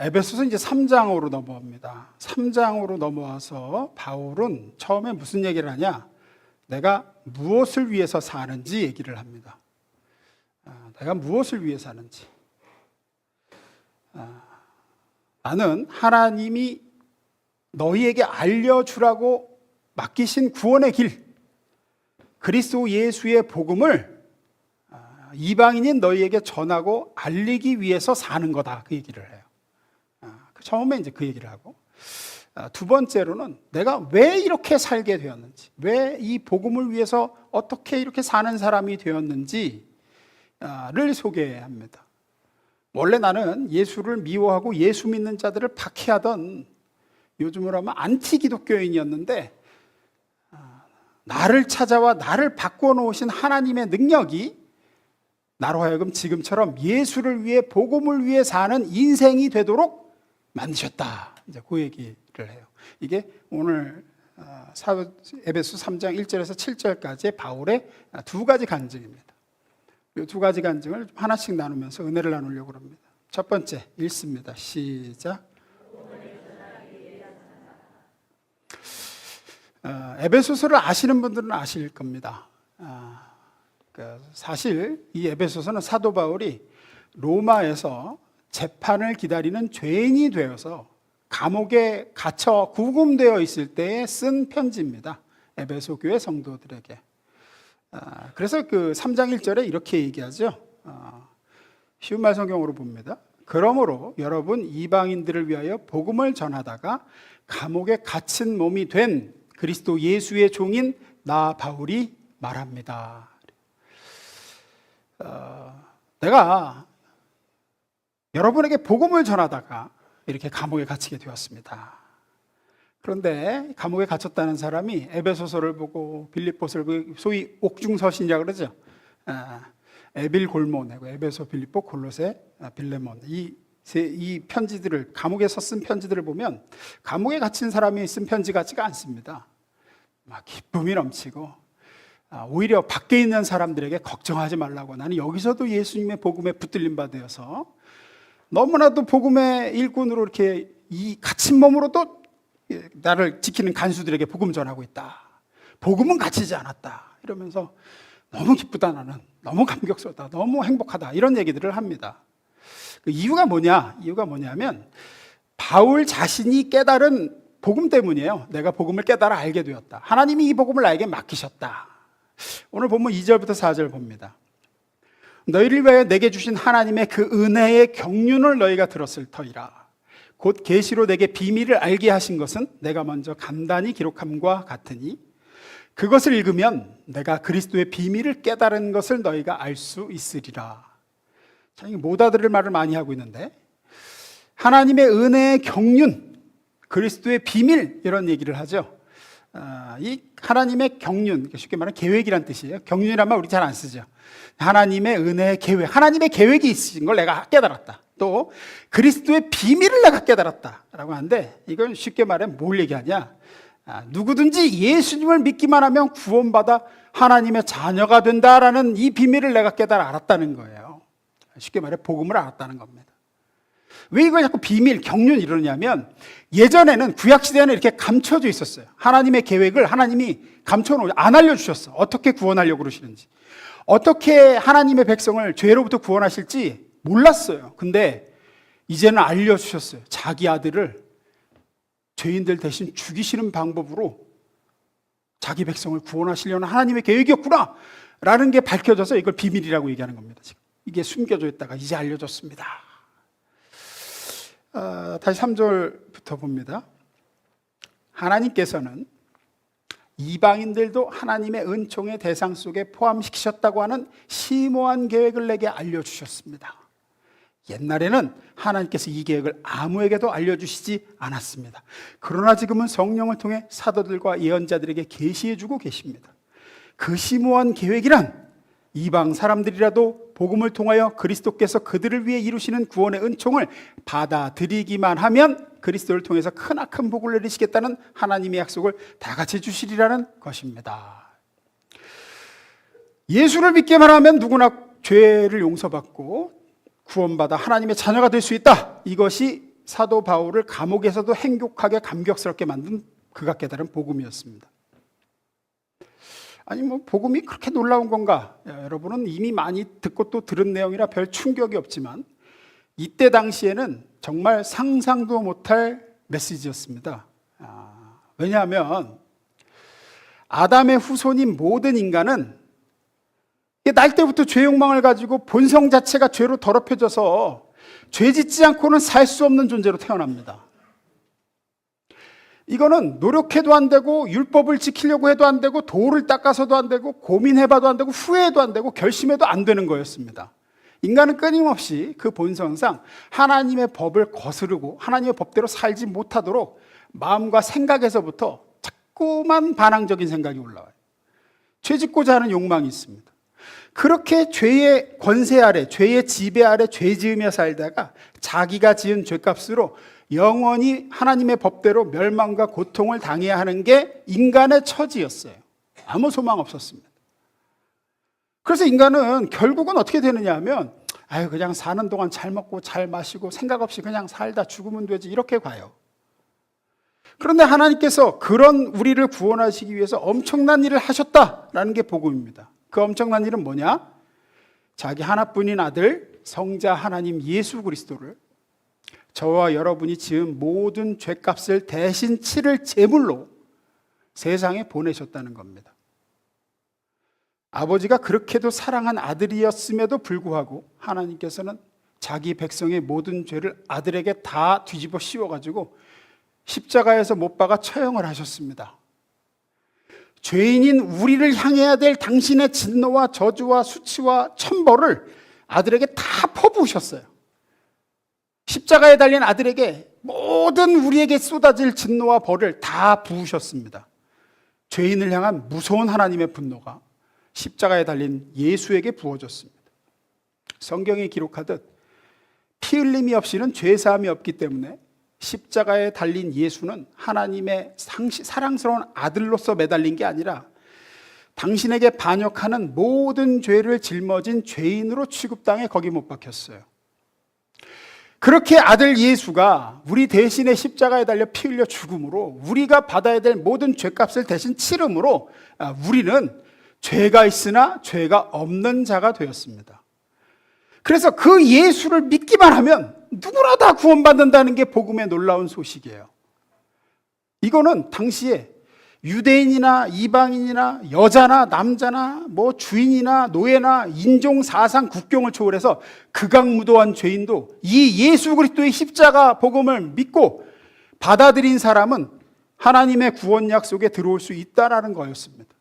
에베소서 이제 3장으로 넘어옵니다. 3장으로 넘어와서 바울은 처음에 무슨 얘기를 하냐? 내가 무엇을 위해서 사는지 얘기를 합니다. 내가 무엇을 위해 사는지. 나는 하나님이 너희에게 알려주라고 맡기신 구원의 길, 그리스도 예수의 복음을 이방인인 너희에게 전하고 알리기 위해서 사는 거다. 그 얘기를 해요. 처음에 이제 그 얘기를 하고, 두 번째로는 내가 왜 이렇게 살게 되었는지, 왜 이 복음을 위해서 어떻게 이렇게 사는 사람이 되었는지를 소개합니다. 원래 나는 예수를 미워하고 예수 믿는 자들을 박해하던, 요즘으로 하면 안티 기독교인이었는데, 나를 찾아와 나를 바꿔놓으신 하나님의 능력이 나로 하여금 지금처럼 예수를 위해 복음을 위해 사는 인생이 되도록 만드셨다. 이제 그 얘기를 해요. 이게 오늘 에베소 3장 1절에서 7절까지의 바울의 두 가지 간증입니다. 이 두 가지 간증을 하나씩 나누면서 은혜를 나누려고 합니다. 첫 번째 읽습니다. 시작. 에베소서를 아시는 분들은 아실 겁니다. 사실 이 에베소서는 사도 바울이 로마에서 재판을 기다리는 죄인이 되어서 감옥에 갇혀 구금되어 있을 때에 쓴 편지입니다. 에베소 교회 성도들에게. 그래서 그 3장 1절에 이렇게 얘기하죠. 쉬운 말 성경으로 봅니다. 그러므로 여러분 이방인들을 위하여 복음을 전하다가 감옥에 갇힌 몸이 된 그리스도 예수의 종인 나 바울이 말합니다. 내가 여러분에게 복음을 전하다가 이렇게 감옥에 갇히게 되었습니다. 그런데 감옥에 gat혔다는 사람이 에베소서를 보고 빌립보서를 보고 소위 옥중서신이라고 그러죠. 에빌골몬, 에베소, 빌립보, 골로새, 빌레몬, 이 편지들을, 감옥에서 쓴 편지들을 보면 감옥에 갇힌 사람이 쓴 편지 같지가 않습니다. 막 기쁨이 넘치고, 오히려 밖에 있는 사람들에게 걱정하지 말라고, 나는 여기서도 예수님의 복음에 붙들림 받아서 너무나도 복음의 일꾼으로 이렇게 이 갇힌 몸으로도 나를 지키는 간수들에게 복음 전하고 있다. 복음은 갇히지 않았다. 이러면서 너무 기쁘다, 나는 너무 감격스럽다, 너무 행복하다, 이런 얘기들을 합니다. 그 이유가 뭐냐면 바울 자신이 깨달은 복음 때문이에요. 내가 복음을 깨달아 알게 되었다. 하나님이 이 복음을 나에게 맡기셨다. 오늘 본문 2절부터 4절 봅니다. 너희를 위하여 내게 주신 하나님의 그 은혜의 경륜을 너희가 들었을 터이라. 곧 계시로 내게 비밀을 알게 하신 것은 내가 먼저 간단히 기록함과 같으니 그것을 읽으면 내가 그리스도의 비밀을 깨달은 것을 너희가 알 수 있으리라. 참, 못 알아들을 말을 많이 하고 있는데, 하나님의 은혜의 경륜, 그리스도의 비밀, 이런 얘기를 하죠. 이 하나님의 경륜, 쉽게 말하면 계획이란 뜻이에요. 경륜이란 말 우리 잘 안 쓰죠. 하나님의 은혜의 계획, 하나님의 계획이 있으신 걸 내가 깨달았다. 또 그리스도의 비밀을 내가 깨달았다 라고 하는데, 이건 쉽게 말해 뭘 얘기하냐, 누구든지 예수님을 믿기만 하면 구원받아 하나님의 자녀가 된다라는 이 비밀을 내가 깨달아 알았다는 거예요. 쉽게 말해 복음을 알았다는 겁니다. 왜 이걸 자꾸 비밀, 경륜 이러냐면, 예전에는 구약시대에는 이렇게 감춰져 있었어요. 하나님의 계획을 하나님이 감춰놓고 안 알려주셨어. 어떻게 구원하려고 그러시는지, 어떻게 하나님의 백성을 죄로부터 구원하실지 몰랐어요. 근데 이제는 알려주셨어요. 자기 아들을 죄인들 대신 죽이시는 방법으로 자기 백성을 구원하시려는 하나님의 계획이었구나 라는 게 밝혀져서 이걸 비밀이라고 얘기하는 겁니다. 지금 이게 숨겨져 있다가 이제 알려졌습니다. 다시 3절부터 봅니다. 하나님께서는 이방인들도 하나님의 은총의 대상 속에 포함시키셨다고 하는 심오한 계획을 내게 알려주셨습니다. 옛날에는 하나님께서 이 계획을 아무에게도 알려주시지 않았습니다. 그러나 지금은 성령을 통해 사도들과 예언자들에게 계시해주고 계십니다. 그 심오한 계획이란 이방 사람들이라도 복음을 통하여 그리스도께서 그들을 위해 이루시는 구원의 은총을 받아들이기만 하면 그리스도를 통해서 크나큰 복을 내리시겠다는 하나님의 약속을 다 같이 주시리라는 것입니다. 예수를 믿기만 하면 누구나 죄를 용서받고 구원받아 하나님의 자녀가 될 수 있다. 이것이 사도 바울을 감옥에서도 행복하게 감격스럽게 만든 그가 깨달은 복음이었습니다. 아니 복음이 그렇게 놀라운 건가? 여러분은 이미 많이 듣고 또 들은 내용이라 별 충격이 없지만 이때 당시에는 정말 상상도 못할 메시지였습니다. 왜냐하면 아담의 후손인 모든 인간은 날 때부터 죄 욕망을 가지고 본성 자체가 죄로 더럽혀져서 죄 짓지 않고는 살 수 없는 존재로 태어납니다. 이거는 노력해도 안 되고 율법을 지키려고 해도 안 되고 도를 닦아서도 안 되고 고민해봐도 안 되고 후회해도 안 되고 결심해도 안 되는 거였습니다. 인간은 끊임없이 그 본성상 하나님의 법을 거스르고 하나님의 법대로 살지 못하도록 마음과 생각에서부터 자꾸만 반항적인 생각이 올라와요. 죄 짓고자 하는 욕망이 있습니다. 그렇게 죄의 권세 아래, 죄의 지배 아래 죄 지으며 살다가 자기가 지은 죄값으로 영원히 하나님의 법대로 멸망과 고통을 당해야 하는 게 인간의 처지였어요. 아무 소망 없었습니다. 그래서 인간은 결국은 어떻게 되느냐 하면 그냥 사는 동안 잘 먹고 잘 마시고 생각 없이 그냥 살다 죽으면 되지 이렇게 가요. 그런데 하나님께서 그런 우리를 구원하시기 위해서 엄청난 일을 하셨다라는 게 복음입니다. 그 엄청난 일은 뭐냐? 자기 하나뿐인 아들 성자 하나님 예수 그리스도를 저와 여러분이 지은 모든 죄값을 대신 치를 제물로 세상에 보내셨다는 겁니다. 아버지가 그렇게도 사랑한 아들이었음에도 불구하고 하나님께서는 자기 백성의 모든 죄를 아들에게 다 뒤집어 씌워가지고 십자가에서 못 박아 처형을 하셨습니다. 죄인인 우리를 향해야 될 당신의 진노와 저주와 수치와 천벌을 아들에게 다 퍼부으셨어요. 십자가에 달린 아들에게 모든 우리에게 쏟아질 진노와 벌을 다 부으셨습니다. 죄인을 향한 무서운 하나님의 분노가 십자가에 달린 예수에게 부어졌습니다. 성경에 기록하듯 피 흘림이 없이는 죄사함이 없기 때문에 십자가에 달린 예수는 하나님의 사랑스러운 아들로서 매달린 게 아니라 당신에게 반역하는 모든 죄를 짊어진 죄인으로 취급당해 거기 못 박혔어요. 그렇게 아들 예수가 우리 대신에 십자가에 달려 피 흘려 죽음으로 우리가 받아야 될 모든 죄값을 대신 치름으로 우리는 죄가 있으나 죄가 없는 자가 되었습니다. 그래서 그 예수를 믿기만 하면 누구나 다 구원받는다는 게 복음의 놀라운 소식이에요. 이거는 당시에 유대인이나 이방인이나 여자나 남자나 주인이나 노예나 인종, 사상, 국경을 초월해서 극악무도한 죄인도 이 예수 그리스도의 십자가 복음을 믿고 받아들인 사람은 하나님의 구원 약속에 들어올 수 있다라는 거였습니다.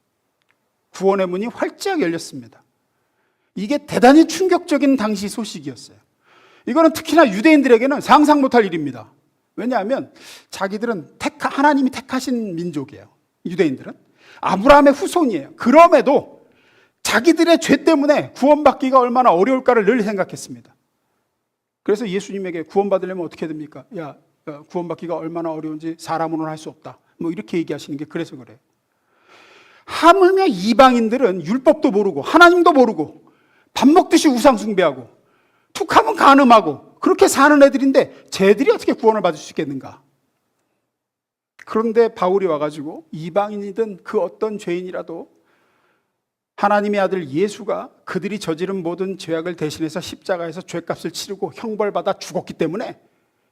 구원의 문이 활짝 열렸습니다. 이게 대단히 충격적인 당시 소식이었어요. 이거는 특히나 유대인들에게는 상상 못할 일입니다. 왜냐하면 자기들은 하나님이 택하신 민족이에요. 유대인들은 아브라함의 후손이에요. 그럼에도 자기들의 죄 때문에 구원받기가 얼마나 어려울까를 늘 생각했습니다. 그래서 예수님에게 구원받으려면 어떻게 됩니까? 구원받기가 얼마나 어려운지 사람으로는 할 수 없다. 이렇게 얘기하시는 게 그래서 그래요. 하물며 이방인들은 율법도 모르고 하나님도 모르고 밥 먹듯이 우상 숭배하고 툭하면 간음하고 그렇게 사는 애들인데 쟤들이 어떻게 구원을 받을 수 있겠는가? 그런데 바울이 와가지고 이방인이든 그 어떤 죄인이라도 하나님의 아들 예수가 그들이 저지른 모든 죄악을 대신해서 십자가에서 죄값을 치르고 형벌받아 죽었기 때문에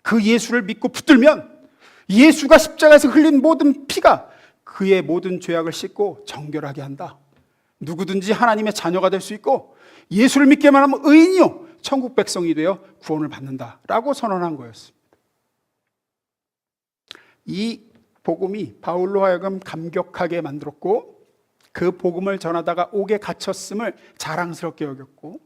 그 예수를 믿고 붙들면 예수가 십자가에서 흘린 모든 피가 그의 모든 죄악을 씻고 정결하게 한다. 누구든지 하나님의 자녀가 될 수 있고 예수를 믿기만 하면 의인이요 천국 백성이 되어 구원을 받는다라고 선언한 거였습니다. 이 복음이 바울로 하여금 감격하게 만들었고 그 복음을 전하다가 옥에 갇혔음을 자랑스럽게 여겼고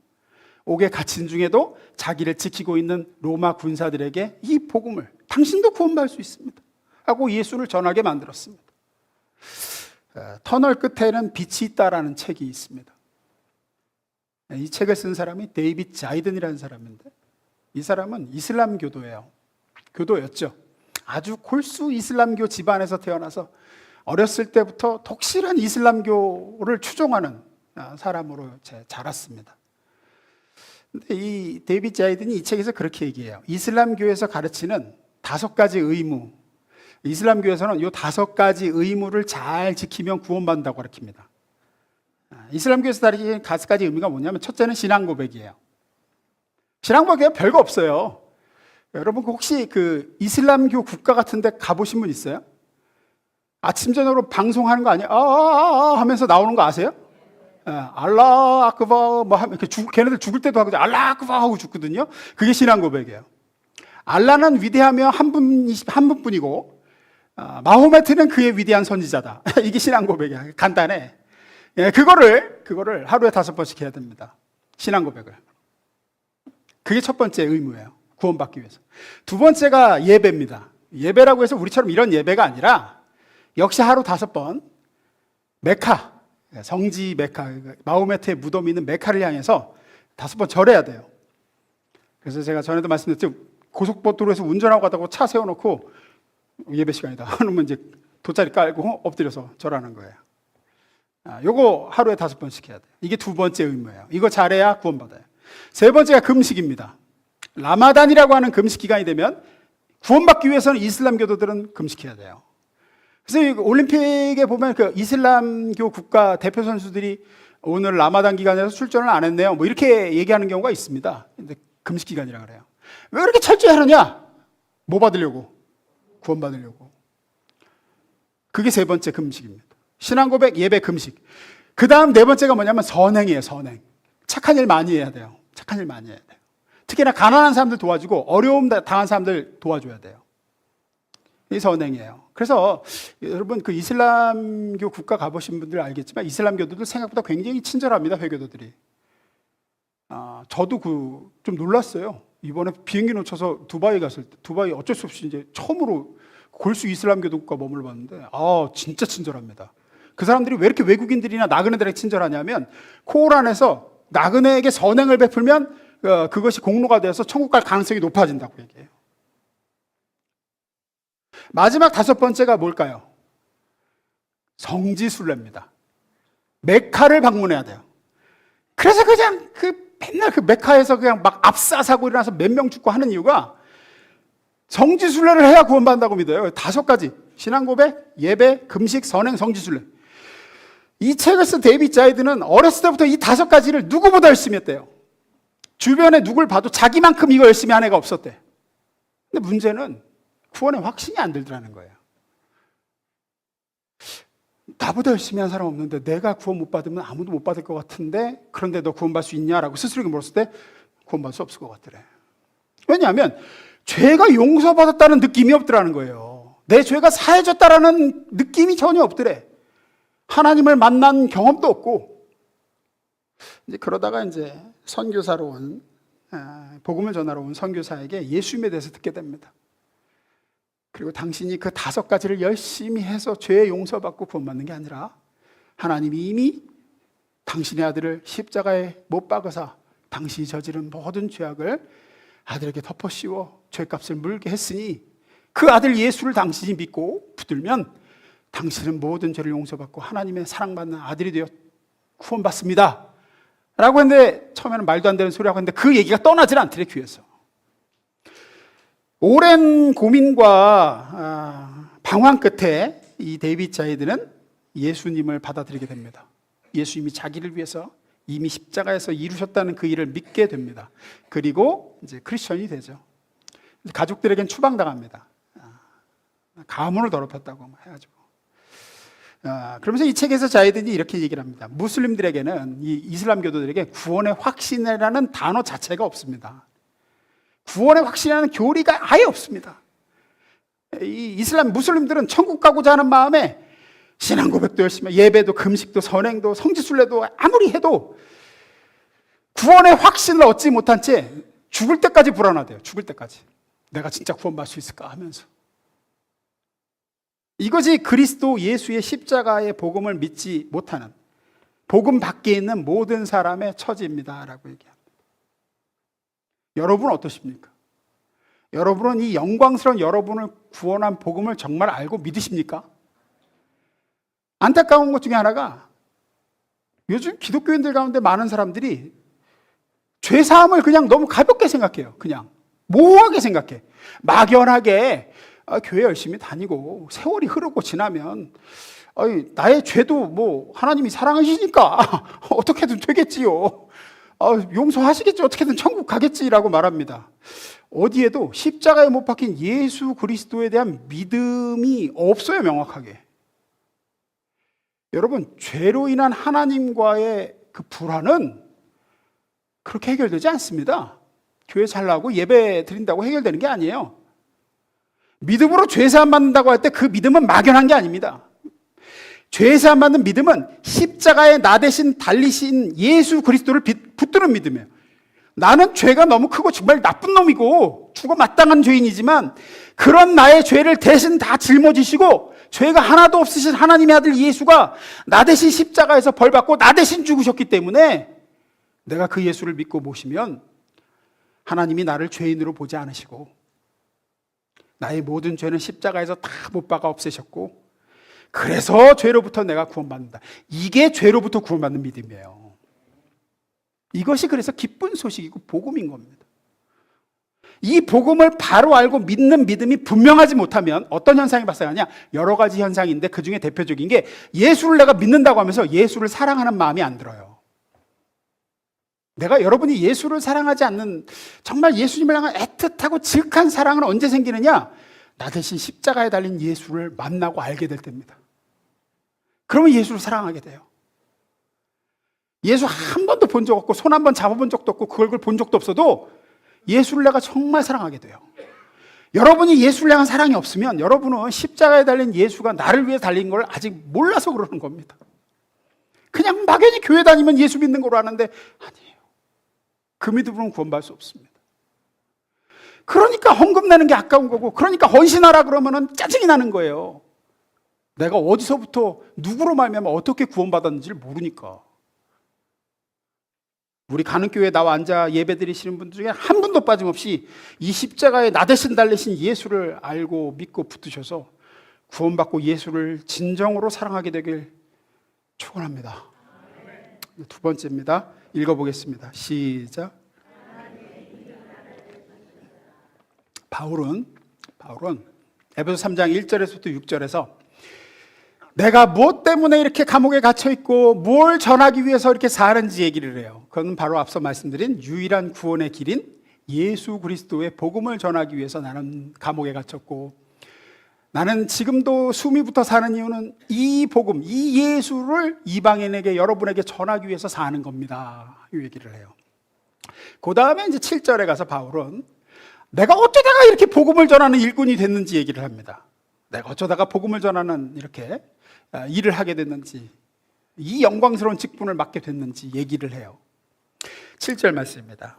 옥에 갇힌 중에도 자기를 지키고 있는 로마 군사들에게 이 복음을 당신도 구원받을 수 있습니다 하고 예수를 전하게 만들었습니다. 터널 끝에는 빛이 있다라는 책이 있습니다. 이 책을 쓴 사람이 데이빗 자이든이라는 사람인데 이 사람은 이슬람 교도였죠. 아주 골수 이슬람교 집안에서 태어나서 어렸을 때부터 독실한 이슬람교를 추종하는 사람으로 자랐습니다. 근데 이 데이빗 자이든이 이 책에서 그렇게 얘기해요. 이슬람교에서 가르치는 다섯 가지 의무, 이슬람교에서는 이 다섯 가지 의무를 잘 지키면 구원받는다고 가르칩니다. 이슬람교에서 가르치는 다섯 가지 의무가 뭐냐면, 첫째는 신앙 고백이에요. 신앙 고백이 별거 없어요. 여러분 혹시 그 이슬람교 국가 같은 데 가보신 분 있어요? 아침 저녁으로 방송하는 거 아니에요? 하면서 나오는 거 아세요? 알라 아크바 뭐 하면 걔네들 죽을 때도 하거든요. 알라 아크바 하고 죽거든요. 그게 신앙 고백이에요. 알라는 위대하며 한 분뿐이고, 마호메트는 그의 위대한 선지자다. 이게 신앙 고백이야. 간단해. 그거를 하루에 5번씩 해야 됩니다. 신앙 고백을. 그게 첫 번째 의무예요. 구원받기 위해서. 두 번째가 예배입니다. 예배라고 해서 우리처럼 이런 예배가 아니라 역시 하루 5번 메카, 성지 메카, 마호메트의 무덤이 있는 메카를 향해서 5번 절해야 돼요. 그래서 제가 전에도 말씀드렸죠. 고속도로에서 운전하고 가다가 차 세워놓고 예배 시간이다 하면 이제 돗자리 깔고 엎드려서 절하는 거예요. 요거 하루에 5번씩 해야 돼요. 이게 두 번째 의무예요. 이거 잘해야 구원받아요. 세 번째가 금식입니다. 라마단이라고 하는 금식 기간이 되면 구원받기 위해서는 이슬람교도들은 금식해야 돼요. 그래서 올림픽에 보면 그 이슬람교 국가 대표 선수들이 오늘 라마단 기간에서 출전을 안 했네요. 뭐 이렇게 얘기하는 경우가 있습니다. 근데 금식 기간이라 그래요. 왜 그렇게 철저히 하느냐? 뭐 받으려고? 구원 받으려고. 그게 세 번째 금식입니다. 신앙 고백, 예배, 금식. 그 다음 네 번째가 뭐냐면 선행이에요. 선행. 착한 일 많이 해야 돼요. 착한 일 많이 해야 돼요. 특히나 가난한 사람들 도와주고 어려움 당한 사람들 도와줘야 돼요. 이 선행이에요. 그래서 여러분 그 이슬람교 국가 가보신 분들 알겠지만 이슬람교도들 생각보다 굉장히 친절합니다. 회교도들이. 저도 좀 놀랐어요. 이번에 비행기 놓쳐서 두바이 갔을 때, 두바이 어쩔 수 없이 이제 처음으로 골수 이슬람교도 국가 머물러 봤는데, 진짜 친절합니다. 그 사람들이 왜 이렇게 외국인들이나 나그네들에게 친절하냐면, 코란에서 나그네에게 선행을 베풀면 그것이 공로가 되어서 천국 갈 가능성이 높아진다고 얘기해요. 마지막 5번째가 뭘까요? 성지순례입니다. 메카를 방문해야 돼요. 그래서 그냥 맨날 그 메카에서 그냥 막 압사사고 일어나서 몇 명 죽고 하는 이유가 성지순례를 해야 구원받는다고 믿어요. 5가지. 신앙 고백, 예배, 금식, 선행, 성지순례. 이 책을 쓴 데이빗 자이드는 어렸을 때부터 이 5가지를 누구보다 열심히 했대요. 주변에 누굴 봐도 자기만큼 이거 열심히 한 애가 없었대. 근데 문제는 구원에 확신이 안 들더라는 거예요. 나보다 열심히 한 사람 없는데 내가 구원 못 받으면 아무도 못 받을 것 같은데, 그런데 너 구원받을 수 있냐라고 스스로에게 물었을 때 구원받을 수 없을 것 같더래. 왜냐하면 죄가 용서받았다는 느낌이 없더라는 거예요. 내 죄가 사해졌다라는 느낌이 전혀 없더래. 하나님을 만난 경험도 없고. 이제 그러다가 이제 선교사로 온, 복음을 전하러 온 선교사에게 예수님에 대해서 듣게 됩니다. 그리고 당신이 그 5가지를 열심히 해서 죄 용서받고 구원받는 게 아니라 하나님이 이미 당신의 아들을 십자가에 못 박으사 당신이 저지른 모든 죄악을 아들에게 덮어씌워 죄값을 물게 했으니 그 아들 예수를 당신이 믿고 붙들면 당신은 모든 죄를 용서받고 하나님의 사랑받는 아들이 되어 구원받습니다 라고 했는데, 처음에는 말도 안 되는 소리라고 했는데 그 얘기가 떠나질 않더래, 귀에서. 오랜 고민과 방황 끝에 이 데이빗 자이드는 예수님을 받아들이게 됩니다. 예수님이 자기를 위해서 이미 십자가에서 이루셨다는 그 일을 믿게 됩니다. 그리고 이제 크리스천이 되죠. 가족들에겐 추방당합니다. 가문을 더럽혔다고 해가지고. 그러면서 이 책에서 자이든이 이렇게 얘기를 합니다. 무슬림들에게는, 이 이슬람교도들에게 구원의 확신이라는 단어 자체가 없습니다. 구원의 확신이라는 교리가 아예 없습니다. 이 이슬람 무슬림들은 천국 가고자 하는 마음에 신앙 고백도 열심히, 예배도, 금식도, 선행도, 성지순례도 아무리 해도 구원의 확신을 얻지 못한 채 죽을 때까지 불안하대요. 죽을 때까지. 내가 진짜 구원받을 수 있을까 하면서. 이것이 그리스도 예수의 십자가의 복음을 믿지 못하는, 복음 밖에 있는 모든 사람의 처지입니다라고 얘기합니다. 여러분은 어떠십니까? 여러분은 이 영광스러운 여러분을 구원한 복음을 정말 알고 믿으십니까? 안타까운 것 중에 하나가, 요즘 기독교인들 가운데 많은 사람들이 죄사함을 그냥 너무 가볍게 생각해요. 그냥 모호하게 생각해. 막연하게 교회 열심히 다니고 세월이 흐르고 지나면 나의 죄도 뭐 하나님이 사랑하시니까 어떻게든 되겠지요. 용서하시겠지. 어떻게든 천국 가겠지라고 말합니다. 어디에도 십자가에 못 박힌 예수 그리스도에 대한 믿음이 없어요, 명확하게. 여러분, 죄로 인한 하나님과의 그 불화는 그렇게 해결되지 않습니다. 교회 잘 나오고 예배 드린다고 해결되는 게 아니에요. 믿음으로 죄사함 받는다고 할 때 그 믿음은 막연한 게 아닙니다. 죄사함 받는 믿음은 십자가에 나 대신 달리신 예수 그리스도를 붙드는 믿음이에요. 나는 죄가 너무 크고 정말 나쁜 놈이고 죽어 마땅한 죄인이지만 그런 나의 죄를 대신 다 짊어지시고 죄가 하나도 없으신 하나님의 아들 예수가 나 대신 십자가에서 벌받고 나 대신 죽으셨기 때문에 내가 그 예수를 믿고 모시면 하나님이 나를 죄인으로 보지 않으시고 나의 모든 죄는 십자가에서 다 못 박아 없애셨고 그래서 죄로부터 내가 구원받는다. 이게 죄로부터 구원받는 믿음이에요. 이것이 그래서 기쁜 소식이고 복음인 겁니다. 이 복음을 바로 알고 믿는 믿음이 분명하지 못하면 어떤 현상이 발생하냐? 여러 가지 현상인데 그 중에 대표적인 게 예수를 내가 믿는다고 하면서 예수를 사랑하는 마음이 안 들어요. 내가 여러분이 예수를 사랑하지 않는 정말 예수님을 향한 애틋하고 지극한 사랑은 언제 생기느냐? 나 대신 십자가에 달린 예수를 만나고 알게 될 때입니다. 그러면 예수를 사랑하게 돼요. 예수 한 번도 본 적 없고 손 한 번 잡아본 적도 없고 그 얼굴 본 적도 없어도 예수를 내가 정말 사랑하게 돼요. 여러분이 예수를 향한 사랑이 없으면 여러분은 십자가에 달린 예수가 나를 위해 달린 걸 아직 몰라서 그러는 겁니다. 그냥 막연히 교회 다니면 예수 믿는 거로 아는데 아니에요. 그 믿음으로는 구원받을 수 없습니다. 그러니까 헌금 내는 게 아까운 거고 그러니까 헌신하라 그러면은 짜증이 나는 거예요. 내가 어디서부터 누구로 말미암아 어떻게 구원받았는지를 모르니까. 우리 가는 교회에 나와 앉아 예배 드리시는 분들 중에 한 분도 빠짐없이 이 십자가에 나 대신 달리신 예수를 알고 믿고 붙으셔서 구원받고 예수를 진정으로 사랑하게 되길 축원합니다. 두 번째입니다. 읽어보겠습니다. 시작. 바울은 에베소 3장 1절에서부터 6절에서 내가 무엇 때문에 이렇게 감옥에 갇혀있고 뭘 전하기 위해서 이렇게 사는지 얘기를 해요. 그건 바로 앞서 말씀드린 유일한 구원의 길인 예수 그리스도의 복음을 전하기 위해서 나는 감옥에 갇혔고 나는 지금도 숨이 붙어 사는 이유는 이 복음, 이 예수를 이방인에게 여러분에게 전하기 위해서 사는 겁니다. 이 얘기를 해요. 그 다음에 이제 7절에 가서 바울은 내가 어쩌다가 이렇게 복음을 전하는 일꾼이 됐는지 얘기를 합니다. 내가 어쩌다가 복음을 전하는 이렇게 일을 하게 됐는지 이 영광스러운 직분을 맡게 됐는지 얘기를 해요. 7절 말씀입니다.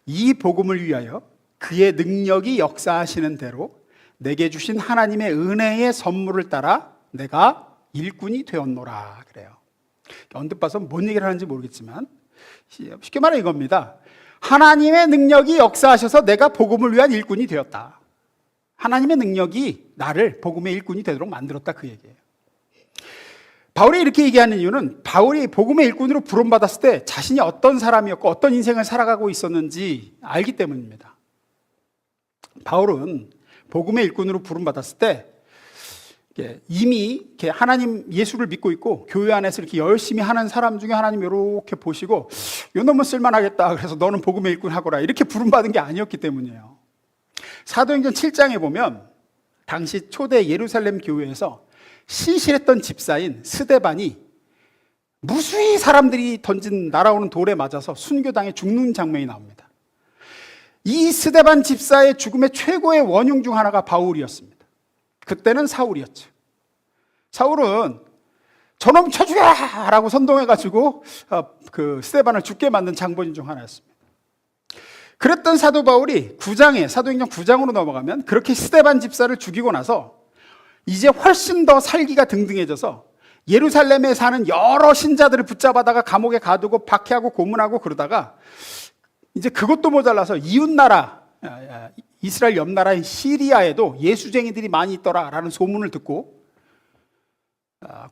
이 복음을 위하여 그의 능력이 역사하시는 대로 내게 주신 하나님의 은혜의 선물을 따라 내가 일꾼이 되었노라 그래요. 언뜻 봐서 뭔 얘기를 하는지 모르겠지만 쉽게 말해 이겁니다. 하나님의 능력이 역사하셔서 내가 복음을 위한 일꾼이 되었다. 하나님의 능력이 나를 복음의 일꾼이 되도록 만들었다 그 얘기예요. 바울이 이렇게 얘기하는 이유는 바울이 복음의 일꾼으로 부름받았을 때 자신이 어떤 사람이었고 어떤 인생을 살아가고 있었는지 알기 때문입니다. 바울은 복음의 일꾼으로 부름받았을 때 이미 하나님 예수를 믿고 있고 교회 안에서 이렇게 열심히 하는 사람 중에 하나님 이렇게 보시고 요 놈은 쓸만하겠다 그래서 너는 복음의 일꾼 하거라 이렇게 부름받은 게 아니었기 때문이에요. 사도행전 7장에 보면 당시 초대 예루살렘 교회에서 신실했던 집사인 스데반이 무수히 사람들이 던진 날아오는 돌에 맞아서 순교당해 죽는 장면이 나옵니다. 이 스데반 집사의 죽음의 최고의 원흉 중 하나가 바울이었습니다. 그때는 사울이었죠. 사울은 저놈 쳐 죽여라고 선동해가지고 그 스데반을 죽게 만든 장본인 중 하나였습니다. 그랬던 사도 바울이 사도행전 9장으로 넘어가면 그렇게 스데반 집사를 죽이고 나서 이제 훨씬 더 살기가 등등해져서 예루살렘에 사는 여러 신자들을 붙잡아다가 감옥에 가두고 박해하고 고문하고 그러다가 이제 그것도 모자라서 이웃나라 이스라엘 옆나라인 시리아에도 예수쟁이들이 많이 있더라라는 소문을 듣고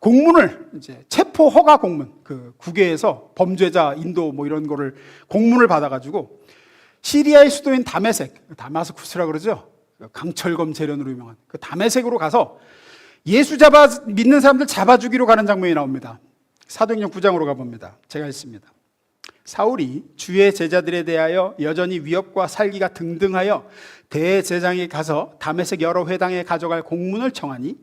공문을 이제 체포 허가 공문 그 국외에서 범죄자 인도 뭐 이런 거를 공문을 받아가지고 시리아의 수도인 다마스쿠스라 그러죠. 강철검 재련으로 유명한 그 다메섹으로 가서 예수 믿는 사람들 잡아 죽이러 가는 장면이 나옵니다. 사도행전 9장으로 가봅니다. 제가 했습니다. 사울이 주의 제자들에 대하여 여전히 위협과 살기가 등등하여 대제장에 가서 다메섹 여러 회당에 가져갈 공문을 청하니,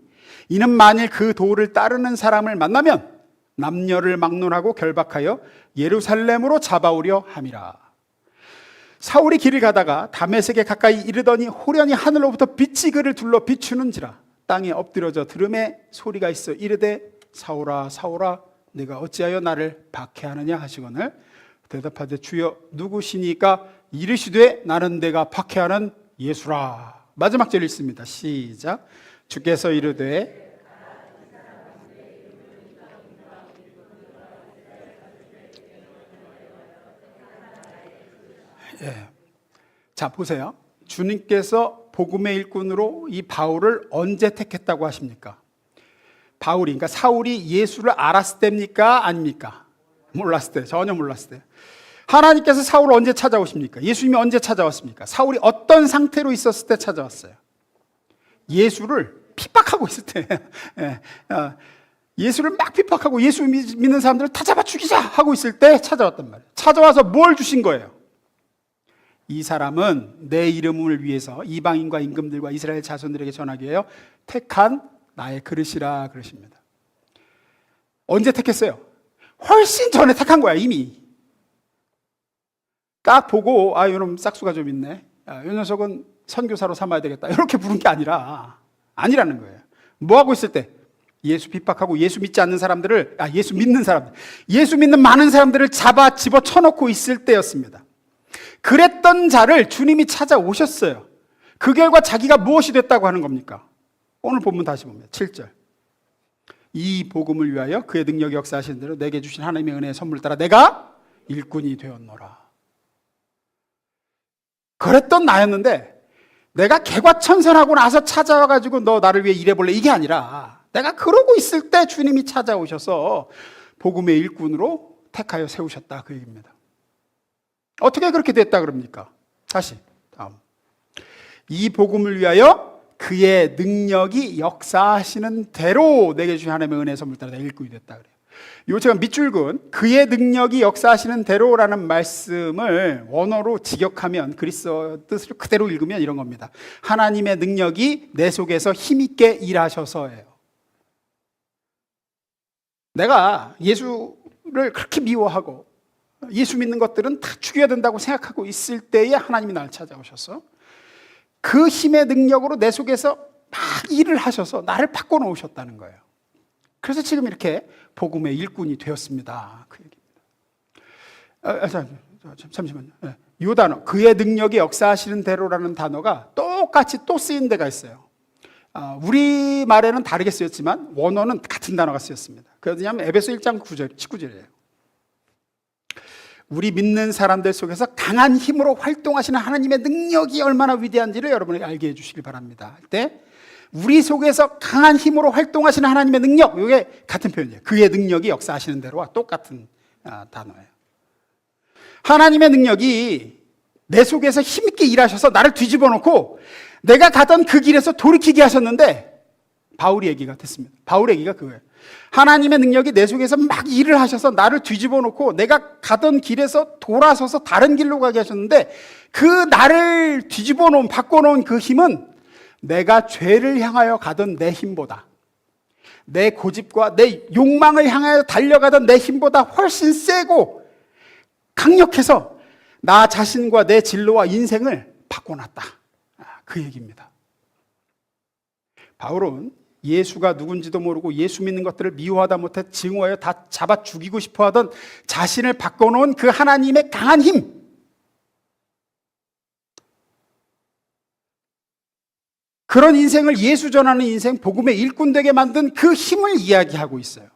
이는 만일 그 도를 따르는 사람을 만나면 남녀를 막론하고 결박하여 예루살렘으로 잡아오려 함이라. 사울이 길을 가다가 다메섹에 가까이 이르더니 호련히 하늘로부터 빛이 그를 둘러 비추는지라. 땅에 엎드려져 들음에 소리가 있어 이르되 사울아 사울아 네가 어찌하여 나를 박해하느냐 하시거늘 대답하되 주여 누구시니까? 이르시되 나는 내가 박해하는 예수라. 마지막 절 읽습니다. 시작. 주께서 이르되 자 보세요. 주님께서 복음의 일꾼으로 이 바울을 언제 택했다고 하십니까? 바울이, 그러니까 사울이 예수를 알았을 때입니까? 아닙니까? 몰랐을 때, 전혀 몰랐을 때. 하나님께서 사울을 언제 찾아오십니까? 예수님이 언제 찾아왔습니까? 사울이 어떤 상태로 있었을 때 찾아왔어요? 예수를 핍박하고 있을 때. 예수를 막 핍박하고 예수 믿는 사람들을 다 잡아 죽이자 하고 있을 때 찾아왔단 말이에요. 찾아와서 뭘 주신 거예요? 이 사람은 내 이름을 위해서 이방인과 임금들과 이스라엘 자손들에게 전하기 위하여 택한 나의 그릇이라 그러십니다. 언제 택했어요? 훨씬 전에 택한 거야, 이미. 딱 보고 이놈 싹수가 좀 있네, 이 녀석은 선교사로 삼아야 되겠다, 이렇게 부른 게 아니라는 거예요. 뭐 하고 있을 때? 예수 핍박하고 예수 믿지 않는 사람들을, 예수 믿는 사람들, 예수 믿는 많은 사람들을 잡아 집어쳐놓고 있을 때였습니다. 그랬던 자를 주님이 찾아오셨어요. 그 결과 자기가 무엇이 됐다고 하는 겁니까? 오늘 본문 다시 보면 7절. 이 복음을 위하여 그의 능력이 역사하신 대로 내게 주신 하나님의 은혜의 선물을 따라 내가 일꾼이 되었노라. 그랬던 나였는데 내가 개과천선하고 나서 찾아와가지고 너 나를 위해 일해볼래, 이게 아니라 내가 그러고 있을 때 주님이 찾아오셔서 복음의 일꾼으로 택하여 세우셨다, 그 얘기입니다. 어떻게 그렇게 됐다 그럽니까? 다시 다음. 이 복음을 위하여 그의 능력이 역사하시는 대로 내게 주신 하나님의 은혜의 선물 따라 일꾼이 됐다 그래요. 요 제가 밑줄근 그의 능력이 역사하시는 대로라는 말씀을 원어로 직역하면, 그리스어 뜻을 그대로 읽으면 이런 겁니다. 하나님의 능력이 내 속에서 힘있게 일하셔서예요. 내가 예수를 그렇게 미워하고 예수 믿는 것들은 다 죽여야 된다고 생각하고 있을 때에 하나님이 나를 찾아오셔서 그 힘의 능력으로 내 속에서 막 일을 하셔서 나를 바꿔놓으셨다는 거예요. 그래서 지금 이렇게 복음의 일꾼이 되었습니다, 그 얘기입니다. 잠시만요. 이 단어, 그의 능력이 역사하시는 대로라는 단어가 똑같이 또 쓰인 데가 있어요. 우리말에는 다르게 쓰였지만 원어는 같은 단어가 쓰였습니다. 그냐면 에베소 1장 9절, 19절이에요. 우리 믿는 사람들 속에서 강한 힘으로 활동하시는 하나님의 능력이 얼마나 위대한지를 여러분에게 알게 해주시길 바랍니다. 할 때 우리 속에서 강한 힘으로 활동하시는 하나님의 능력, 이게 같은 표현이에요. 그의 능력이 역사하시는 대로와 똑같은 단어예요. 하나님의 능력이 내 속에서 힘있게 일하셔서 나를 뒤집어 놓고 내가 가던 그 길에서 돌이키게 하셨는데, 바울이 얘기가 됐습니다. 바울의 얘기가 그거예요. 하나님의 능력이 내 속에서 막 일을 하셔서 나를 뒤집어 놓고 내가 가던 길에서 돌아서서 다른 길로 가게 하셨는데, 그 나를 뒤집어 놓은, 바꿔놓은 그 힘은 내가 죄를 향하여 가던 내 힘보다, 내 고집과 내 욕망을 향하여 달려가던 내 힘보다 훨씬 세고 강력해서 나 자신과 내 진로와 인생을 바꿔놨다, 그 얘기입니다. 바울은 예수가 누군지도 모르고 예수 믿는 것들을 미워하다 못해 증오하여 다 잡아 죽이고 싶어 하던 자신을 바꿔놓은 그 하나님의 강한 힘, 그런 인생을, 예수 전하는 인생, 복음의 일꾼 되게 만든 그 힘을 이야기하고 있어요.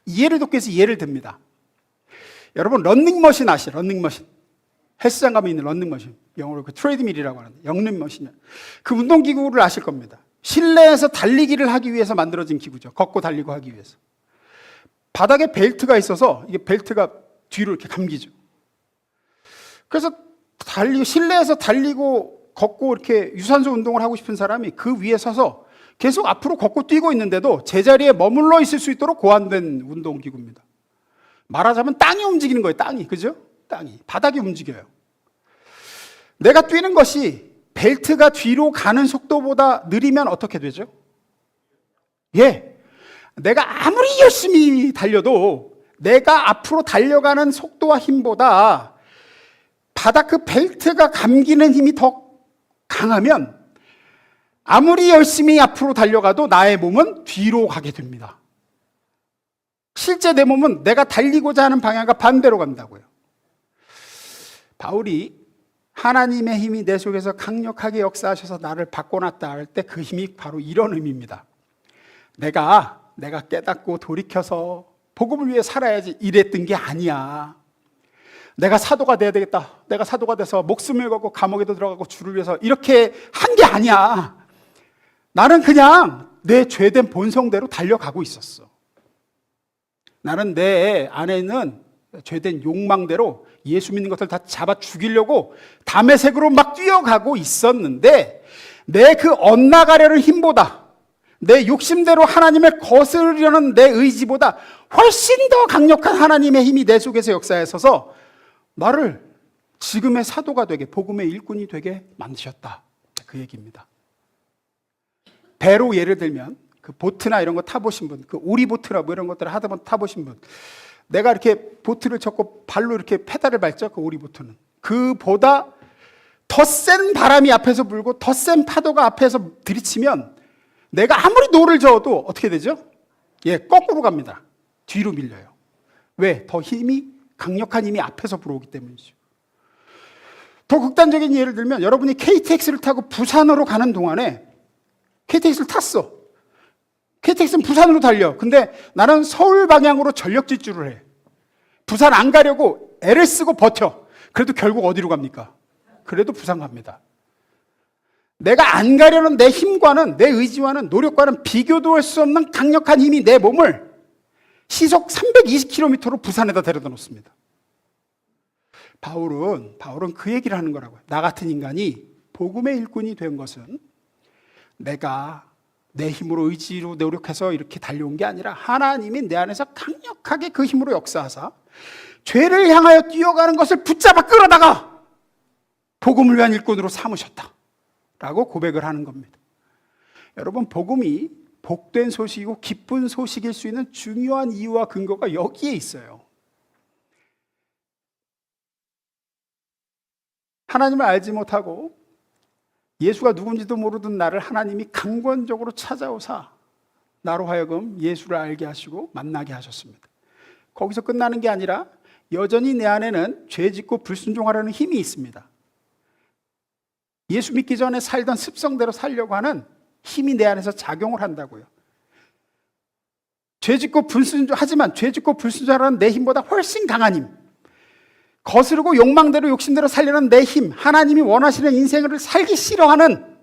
이해를 돕기 위해서 예를 듭니다. 여러분 런닝머신 아시죠? 런닝머신. 헬스장 가면 있는 런닝머신, 영어로 그 트레드밀이라고 하는데 런닝머신, 그 운동기구를 아실 겁니다. 실내에서 달리기를 하기 위해서 만들어진 기구죠. 걷고 달리고 하기 위해서. 바닥에 벨트가 있어서 이게 벨트가 뒤로 이렇게 감기죠. 그래서 실내에서 달리고 걷고 이렇게 유산소 운동을 하고 싶은 사람이 그 위에 서서 계속 앞으로 걷고 뛰고 있는데도 제자리에 머물러 있을 수 있도록 고안된 운동기구입니다. 말하자면 땅이 움직이는 거예요. 땅이. 그죠? 땅이. 바닥이 움직여요. 내가 뛰는 것이 벨트가 뒤로 가는 속도보다 느리면 어떻게 되죠? 예. 내가 아무리 열심히 달려도 내가 앞으로 달려가는 속도와 힘보다 바닥 그 벨트가 감기는 힘이 더 강하면 아무리 열심히 앞으로 달려가도 나의 몸은 뒤로 가게 됩니다. 실제 내 몸은 내가 달리고자 하는 방향과 반대로 간다고요. 바울이 하나님의 힘이 내 속에서 강력하게 역사하셔서 나를 바꿔놨다 할 때 그 힘이 바로 이런 의미입니다. 내가 깨닫고 돌이켜서 복음을 위해 살아야지 이랬던 게 아니야. 내가 사도가 돼야 되겠다. 내가 사도가 돼서 목숨을 걸고 감옥에도 들어가고 주를 위해서 이렇게 한 게 아니야. 나는 그냥 내 죄된 본성대로 달려가고 있었어. 나는 내 안에 있는 죄된 욕망대로 예수 믿는 것을 다 잡아 죽이려고 담의 색으로 막 뛰어가고 있었는데 내 그 엇나가려는 힘보다 내 욕심대로 하나님을 거스르려는 내 의지보다 훨씬 더 강력한 하나님의 힘이 내 속에서 역사에 서서 나를 지금의 사도가 되게 복음의 일꾼이 되게 만드셨다. 그 얘기입니다. 배로 예를 들면 그 보트나 이런 거 타보신 분, 그 오리보트나 뭐 이런 것들을 하다 보면 타보신 분, 내가 이렇게 보트를 젓고 발로 이렇게 페달을 밟죠. 그 오리보트는 그보다 더 센 바람이 앞에서 불고 더 센 파도가 앞에서 들이치면 내가 아무리 노를 저어도 어떻게 되죠? 예, 거꾸로 갑니다. 뒤로 밀려요. 왜? 더 강력한 힘이 앞에서 불어오기 때문이죠. 더 극단적인 예를 들면 여러분이 KTX를 타고 부산으로 가는 동안에 KTX를 탔어. KTX는 부산으로 달려. 근데 나는 서울 방향으로 전력 질주를 해. 부산 안 가려고 애를 쓰고 버텨. 그래도 결국 어디로 갑니까? 그래도 부산 갑니다. 내가 안 가려는 내 힘과는, 내 의지와는, 노력과는 비교도 할 수 없는 강력한 힘이 내 몸을 시속 320km로 부산에다 데려다 놓습니다. 바울은 그 얘기를 하는 거라고요. 나 같은 인간이 복음의 일꾼이 된 것은 내가 내 힘으로 의지로 노력해서 이렇게 달려온 게 아니라 하나님이 내 안에서 강력하게 그 힘으로 역사하사 죄를 향하여 뛰어가는 것을 붙잡아 끌어다가 복음을 위한 일꾼으로 삼으셨다 라고 고백을 하는 겁니다. 여러분, 복음이 복된 소식이고 기쁜 소식일 수 있는 중요한 이유와 근거가 여기에 있어요. 하나님을 알지 못하고 예수가 누군지도 모르던 나를 하나님이 강권적으로 찾아오사 나로 하여금 예수를 알게 하시고 만나게 하셨습니다. 거기서 끝나는 게 아니라 여전히 내 안에는 죄 짓고 불순종하려는 힘이 있습니다. 예수 믿기 전에 살던 습성대로 살려고 하는 힘이 내 안에서 작용을 한다고요. 하지만 죄 짓고 불순종하는 내 힘보다 훨씬 강한 힘, 거스르고 욕망대로 욕심대로 살려는 내 힘, 하나님이 원하시는 인생을 살기 싫어하는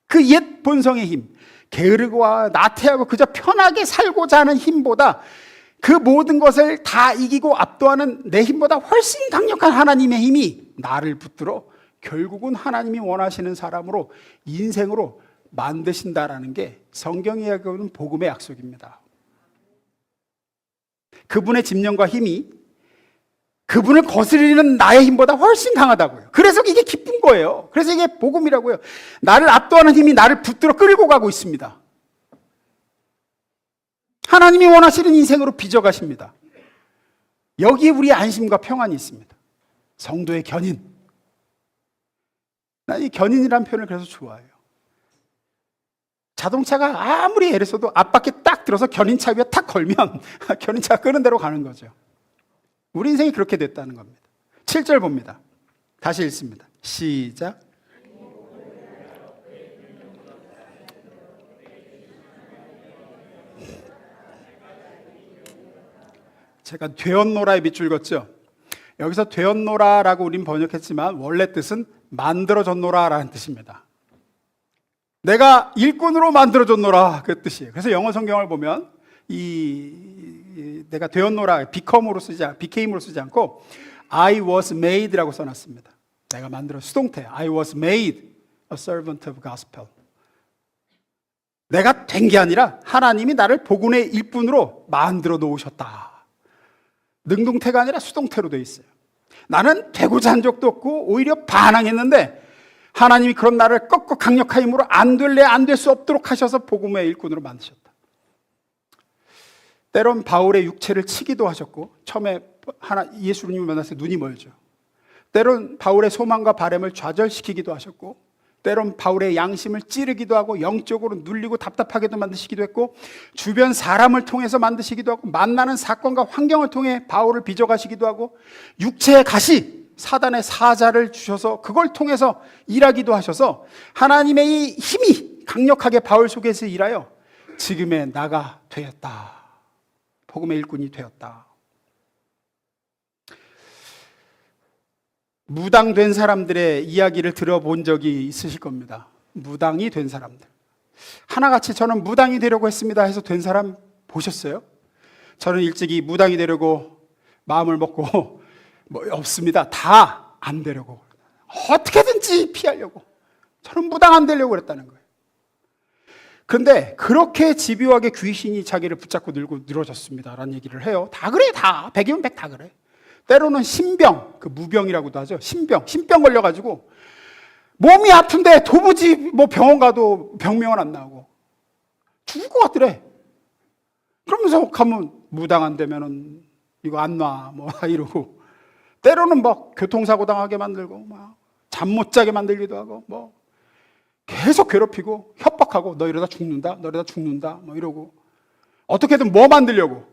그 옛 본성의 힘, 게으르고 나태하고 그저 편하게 살고자 하는 힘보다 그 모든 것을 다 이기고 압도하는 내 힘보다 훨씬 강력한 하나님의 힘이 나를 붙들어 결국은 하나님이 원하시는 사람으로 인생으로 만드신다라는 게 성경이 이야기하는 복음의 약속입니다. 그분의 집념과 힘이 그분을 거스르는 나의 힘보다 훨씬 강하다고요. 그래서 이게 기쁜 거예요. 그래서 이게 복음이라고요. 나를 압도하는 힘이 나를 붙들어 끌고 가고 있습니다. 하나님이 원하시는 인생으로 빚어가십니다. 여기에 우리의 안심과 평안이 있습니다. 성도의 견인. 난 이 견인이라는 표현을 그래서 좋아해요. 자동차가 아무리 애를 써도 앞바퀴 딱 들어서 견인차 위에 탁 걸면 견인차가 끄는 대로 가는 거죠. 우리 인생이 그렇게 됐다는 겁니다. 7절 봅니다. 다시 읽습니다. 시작. 제가 되었노라의 밑줄 긋죠. 여기서 되었노라라고 우린 번역했지만 원래 뜻은 만들어졌노라라는 뜻입니다. 내가 일꾼으로 만들어졌노라 그 뜻이에요. 그래서 영어 성경을 보면 내가 되었노라 become으로 쓰지 않고 I was made라고 써놨습니다. 내가 만들어 수동태. I was made a servant of gospel. 내가 된 게 아니라 하나님이 나를 복음의 일꾼으로 만들어 놓으셨다. 능동태가 아니라 수동태로 되어 있어요. 나는 되고자 한 적도 없고 오히려 반항했는데 하나님이 그런 나를 꺾고 강력한 힘으로 안 될래 안 될 수 없도록 하셔서 복음의 일꾼으로 만드셨다. 때론 바울의 육체를 치기도 하셨고, 처음에 예수님을 만났을 때 눈이 멀죠. 때론 바울의 소망과 바람을 좌절시키기도 하셨고, 때론 바울의 양심을 찌르기도 하고 영적으로 눌리고 답답하게도 만드시기도 했고, 주변 사람을 통해서 만드시기도 하고, 만나는 사건과 환경을 통해 바울을 빚어가시기도 하고, 육체의 가시, 사단의 사자를 주셔서 그걸 통해서 일하기도 하셔서 하나님의 이 힘이 강력하게 바울 속에서 일하여 지금의 나가 되었다. 복음의 일꾼이 되었다. 무당된 사람들의 이야기를 들어본 적이 있으실 겁니다. 무당이 된 사람들. 하나같이 저는 무당이 되려고 했습니다 해서 된 사람 보셨어요? 저는 일찍이 무당이 되려고 마음을 먹고 없습니다. 다 안 되려고, 어떻게든지 피하려고, 저는 무당 안 되려고 그랬다는 거예요. 그런데 그렇게 집요하게 귀신이 자기를 붙잡고 늘어졌습니다 라는 얘기를 해요. 다 그래, 다 100이면 100 다 그래. 때로는 신병, 그 무병이라고도 하죠. 신병 걸려가지고 몸이 아픈데 도무지 뭐 병원 가도 병명은 안 나오고 죽을 것 같더래. 그러면서 가면 무당 안 되면은 이거 안 놔 뭐 이러고, 때로는 뭐 교통사고 당하게 만들고 막 잠 못 자게 만들기도 하고 뭐 계속 괴롭히고 협박하고 너 이러다 죽는다, 너 이러다 죽는다 뭐 이러고, 어떻게든 뭐 만들려고,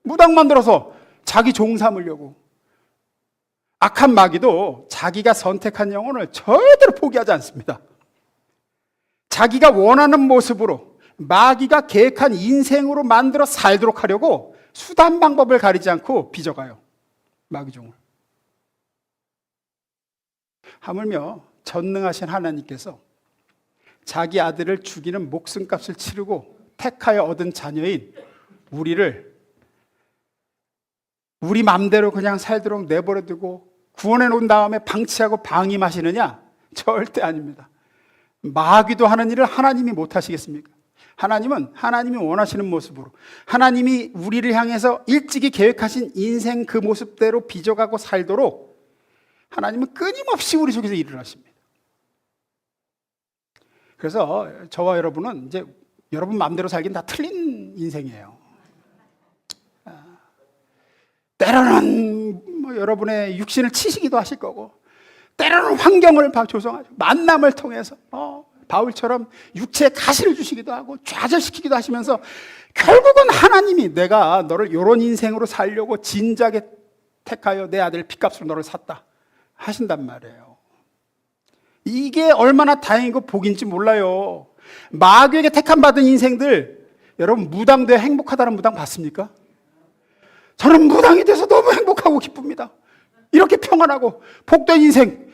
무당 만들어서 자기 종 삼으려고. 악한 마귀도 자기가 선택한 영혼을 절대로 포기하지 않습니다. 자기가 원하는 모습으로 마귀가 계획한 인생으로 만들어 살도록 하려고 수단 방법을 가리지 않고 빚어가요. 마귀종을. 하물며 전능하신 하나님께서 자기 아들을 죽이는 목숨값을 치르고 택하여 얻은 자녀인 우리를 우리 맘대로 그냥 살도록 내버려두고 구원해 놓은 다음에 방치하고 방임하시느냐? 절대 아닙니다. 마귀도 하는 일을 하나님이 못하시겠습니까? 하나님은 하나님이 원하시는 모습으로, 하나님이 우리를 향해서 일찍이 계획하신 인생 그 모습대로 빚어가고 살도록 하나님은 끊임없이 우리 속에서 일을 하십니다. 그래서 저와 여러분은 이제 여러분 마음대로 살긴 다 틀린 인생이에요. 때로는 뭐 여러분의 육신을 치시기도 하실 거고, 때로는 환경을 조성하죠. 만남을 통해서 바울처럼 육체에 가시를 주시기도 하고 좌절시키기도 하시면서 결국은 하나님이 내가 너를 이런 인생으로 살려고 진작에 택하여 내 아들 핏값으로 너를 샀다 하신단 말이에요. 이게 얼마나 다행이고 복인지 몰라요. 마귀에게 택함 받은 인생들, 여러분 무당돼 행복하다는 무당 봤습니까? 저는 무당이 돼서 너무 행복하고 기쁩니다. 이렇게 평안하고 복된 인생,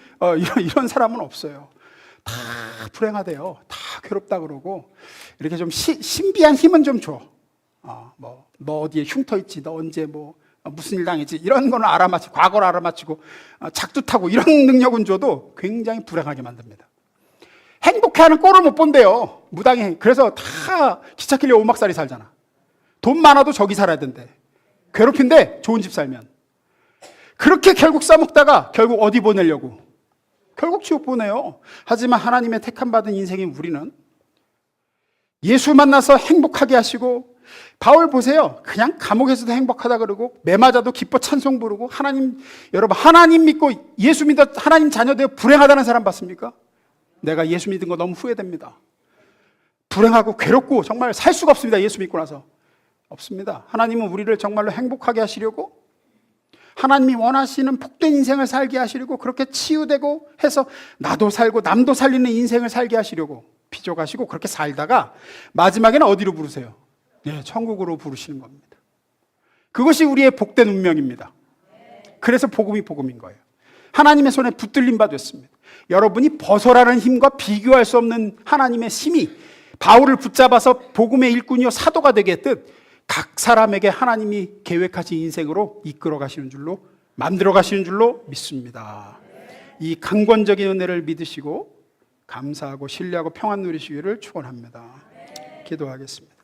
이런 사람은 없어요. 다 불행하대요. 다 괴롭다 그러고, 이렇게 좀 신비한 힘은 좀 줘. 너 어디에 흉터 있지, 너 언제 무슨 일 당했지, 이런 거는 알아맞히고, 과거를 알아맞히고, 작두 타고 이런 능력은 줘도 굉장히 불행하게 만듭니다. 행복해하는 꼴을 못 본대요, 무당이. 그래서 다 기차 길려 오막살이 살잖아. 돈 많아도 저기 살아야 된대. 괴롭힌데 좋은 집 살면. 그렇게 결국 싸먹다가 결국 어디 보내려고? 결국 지옥 보내요. 하지만 하나님의 택함 받은 인생인 우리는 예수 만나서 행복하게 하시고, 바울 보세요. 그냥 감옥에서도 행복하다 그러고 매 맞아도 기뻐 찬송 부르고, 하나님, 여러분 하나님 믿고 예수 믿어 하나님 자녀 되어 불행하다는 사람 봤습니까? 내가 예수 믿은 거 너무 후회됩니다. 불행하고 괴롭고 정말 살 수가 없습니다. 예수 믿고 나서. 없습니다. 하나님은 우리를 정말로 행복하게 하시려고, 하나님이 원하시는 복된 인생을 살게 하시려고, 그렇게 치유되고 해서 나도 살고 남도 살리는 인생을 살게 하시려고 빚어가시고, 그렇게 살다가 마지막에는 어디로 부르세요? 네, 천국으로 부르시는 겁니다. 그것이 우리의 복된 운명입니다. 그래서 복음이 복음인 거예요. 하나님의 손에 붙들림 바 됐습니다. 여러분이 벗어라는 힘과 비교할 수 없는 하나님의 힘이 바울을 붙잡아서 복음의 일꾼이요 사도가 되게 했듯, 각 사람에게 하나님이 계획하신 인생으로 이끌어 가시는 줄로, 만들어 가시는 줄로 믿습니다. 이 강권적인 은혜를 믿으시고 감사하고 신뢰하고 평안 누리시기를 축원합니다. 기도하겠습니다.